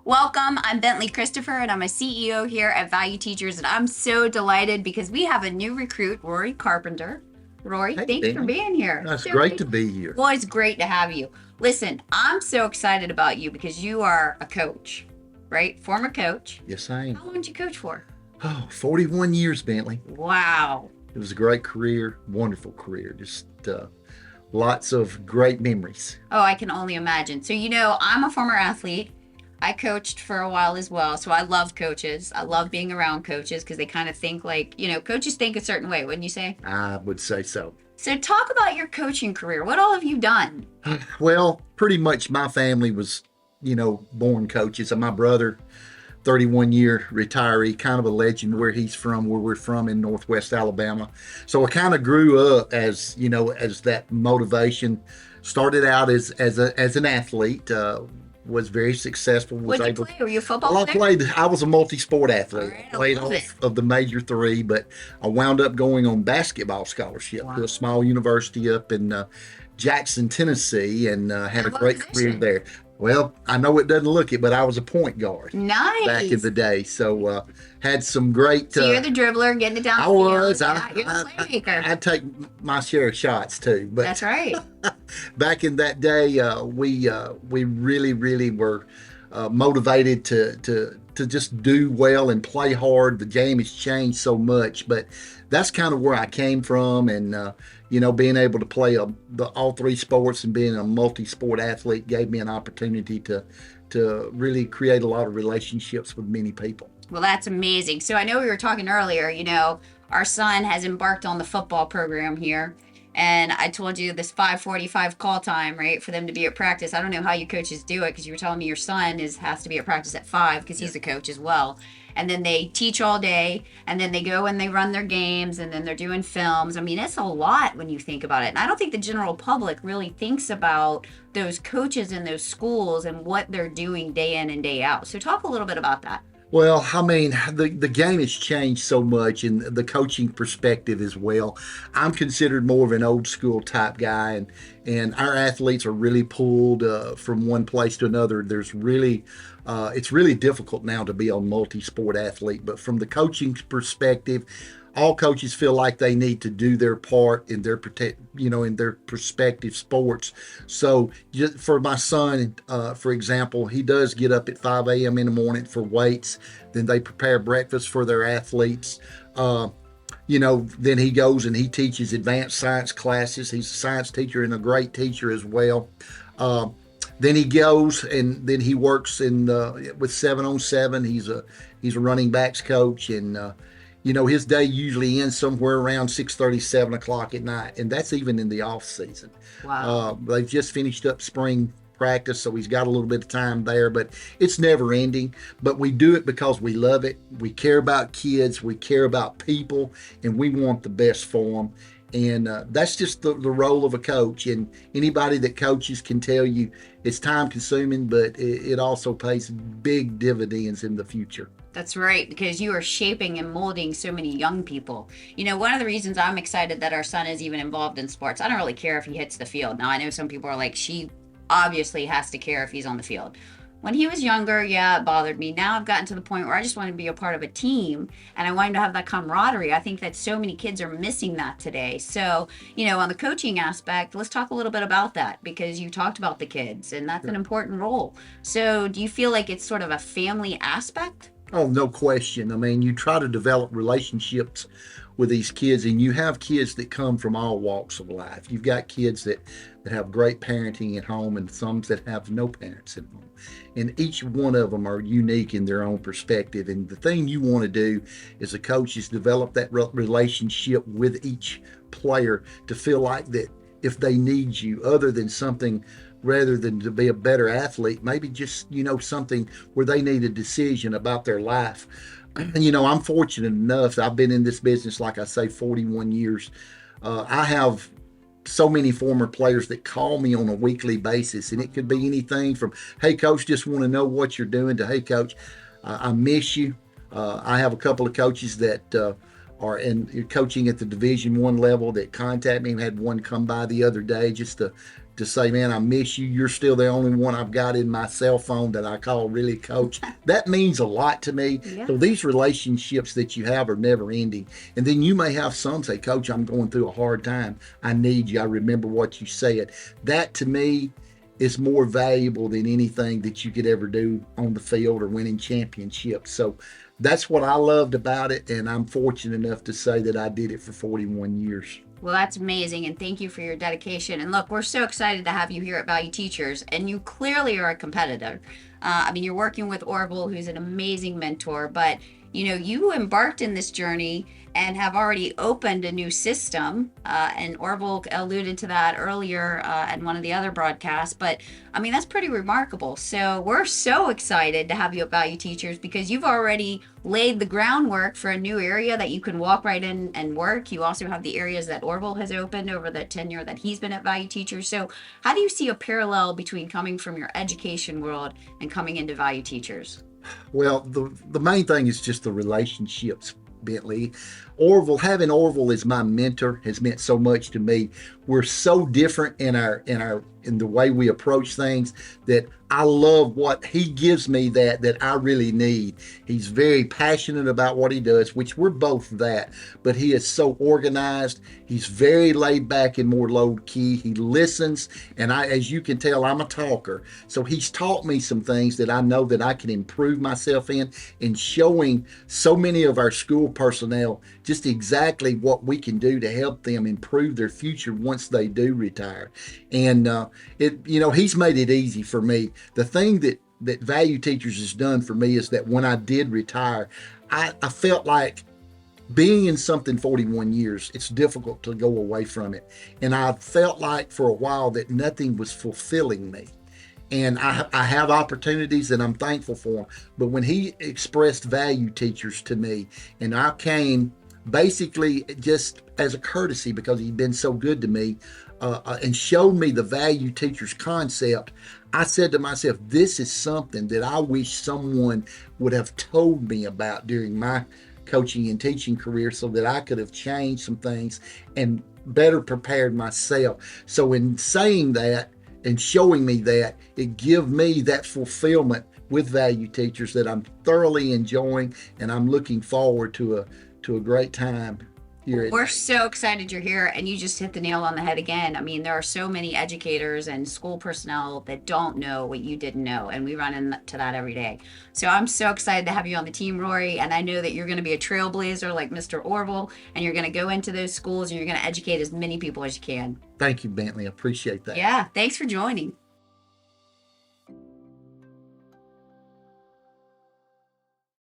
Welcome. I'm Bentley Christopher, and I'm a CEO here at ValuTeachers, and I'm so delighted because we have a new recruit, Rory Carpenter. Rory, Hey, thanks for Danny. being here. It's great to be here. Well, it's great to have you. Listen, I'm so excited about you because you are a coach, right? Former coach. Yes, I am. How long did you coach for? Oh, 41 years, Bentley. Wow. It was a great career, wonderful career. Just lots of great memories. Oh, I can only imagine. So, I'm a former athlete. I coached for a while as well. So I love coaches. I love being around coaches because they kind of think like, coaches think a certain way, wouldn't you say? I would say so. So talk about your coaching career. What all have you done? Well, pretty much my family was, born coaches. And my brother, 31-year retiree, kind of a legend where he's from, where we're from in Northwest Alabama. So I kind of grew up as that motivation. Started out as an athlete. Was very successful. What did you play? Were you a football player? player? I was a multi-sport athlete. All right, Played all of the major three, but I wound up going on basketball scholarship to a small university up in Jackson, Tennessee, and had a great career there. Well, I know it doesn't look it, but I was a point guard. Nice. Back in the day. So had some great... So you're the dribbler, getting it down. I was. You're the playmaker. I'd take my share of shots too. But that's right. Back in that day, we really were motivated to just do well and play hard. The game has changed so much, but that's kind of where I came from, and being able to play all three sports and being a multi-sport athlete gave me an opportunity to really create a lot of relationships with many people. Well, that's amazing. So I know we were talking earlier, our son has embarked on the football program here. And I told you this 5:45 call time, right, for them to be at practice. I don't know how you coaches do it because you were telling me your son has to be at practice at 5 because he's a coach as well. And then they teach all day, and then they go and they run their games, and then they're doing films. I mean, it's a lot when you think about it. And I don't think the general public really thinks about those coaches in those schools and what they're doing day in and day out. So talk a little bit about that. Well, I mean, the game has changed so much, and the coaching perspective as well. I'm considered more of an old school type guy, and our athletes are really pulled from one place to another. There's really, it's really difficult now to be a multi-sport athlete, but from the coaching perspective, all coaches feel like they need to do their part in their in their prospective sports. So for my son, for example, he does get up at 5 a.m. in the morning for weights. Then they prepare breakfast for their athletes. Then he goes and he teaches advanced science classes. He's a science teacher and a great teacher as well. Then he goes and then he works with 7-on-7. He's a running backs coach, and his day usually ends somewhere around 6:30, 7 o'clock at night, and that's even in the off season. Wow. They've just finished up spring practice, so he's got a little bit of time there, but it's never ending. But we do it because we love it. We care about kids. We care about people, and we want the best for them. And that's just the role of a coach. And anybody that coaches can tell you it's time consuming, but it also pays big dividends in the future. That's right, because you are shaping and molding so many young people. One of the reasons I'm excited that our son is even involved in sports, I don't really care if he hits the field. Now, I know some people are like, she obviously has to care if he's on the field. When he was younger, yeah, it bothered me. Now I've gotten to the point where I just want to be a part of a team, and I want him to have that camaraderie. I think that so many kids are missing that today. So, on the coaching aspect, let's talk a little bit about that, because you talked about the kids, and that's an important role. So do you feel like it's sort of a family aspect? Oh, no question. I mean, you try to develop relationships with these kids, and you have kids that come from all walks of life. You've got kids that have great parenting at home, and some that have no parents at home. And each one of them are unique in their own perspective. And the thing you want to do as a coach is develop that relationship with each player to feel like that if they need you, other than something rather than to be a better athlete, maybe just, something where they need a decision about their life. And, I'm fortunate enough that I've been in this business, like I say, 41 years. I have so many former players that call me on a weekly basis, and it could be anything from, hey, coach, just want to know what you're doing, to, hey, coach, I miss you. I have a couple of coaches that or in you're coaching at the Division I level that contact me. I had one come by the other day just to say, man, I miss you. You're still the only one I've got in my cell phone that I call really coach. That means a lot to me. Yeah. So these relationships that you have are never ending. And then you may have some say, Coach, I'm going through a hard time. I need you. I remember what you said. That to me is more valuable than anything that you could ever do on the field or winning championships. So that's what I loved about it. And I'm fortunate enough to say that I did it for 41 years. Well, that's amazing, and thank you for your dedication. And look, we're so excited to have you here at Value Teachers, and you clearly are a competitor. I mean, you're working with Orville, who's an amazing mentor, but you embarked in this journey and have already opened a new system. And Orville alluded to that earlier in one of the other broadcasts. But I mean, that's pretty remarkable. So we're so excited to have you at Value Teachers because you've already laid the groundwork for a new area that you can walk right in and work. You also have the areas that Orville has opened over the tenure that he's been at Value Teachers. So how do you see a parallel between coming from your education world and coming into Value Teachers? Well, the main thing is just the relationships, Bentley. Having Orville as my mentor has meant so much to me. We're so different in the way we approach things that I love what he gives me that I really need. He's very passionate about what he does, which we're both that, but he is so organized. He's very laid back and more low key. He listens, and as you can tell, I'm a talker. So he's taught me some things that I know that I can improve myself in showing so many of our school personnel just exactly what we can do to help them improve their future once they do retire. And he's made it easy for me. The thing that Value Teachers has done for me is that when I did retire, I felt like being in something 41 years, it's difficult to go away from it. And I felt like for a while that nothing was fulfilling me. And I have opportunities and I'm thankful for them. But when he expressed Value Teachers to me, and I came basically just as a courtesy because he'd been so good to me, and showed me the Value Teachers concept, I said to myself, this is something that I wish someone would have told me about during my coaching and teaching career so that I could have changed some things and better prepared myself. So in saying that and showing me that, it give me that fulfillment with Value Teachers that I'm thoroughly enjoying, and I'm looking forward to a great time. We're so excited you're here, and you just hit the nail on the head again. I mean, there are so many educators and school personnel that don't know what you didn't know, and we run into that every day. So I'm so excited to have you on the team, Rory, and I know that you're going to be a trailblazer like Mr. Orville, and you're going to go into those schools and you're going to educate as many people as you can. Thank you, Bentley. I appreciate that. Yeah, thanks for joining.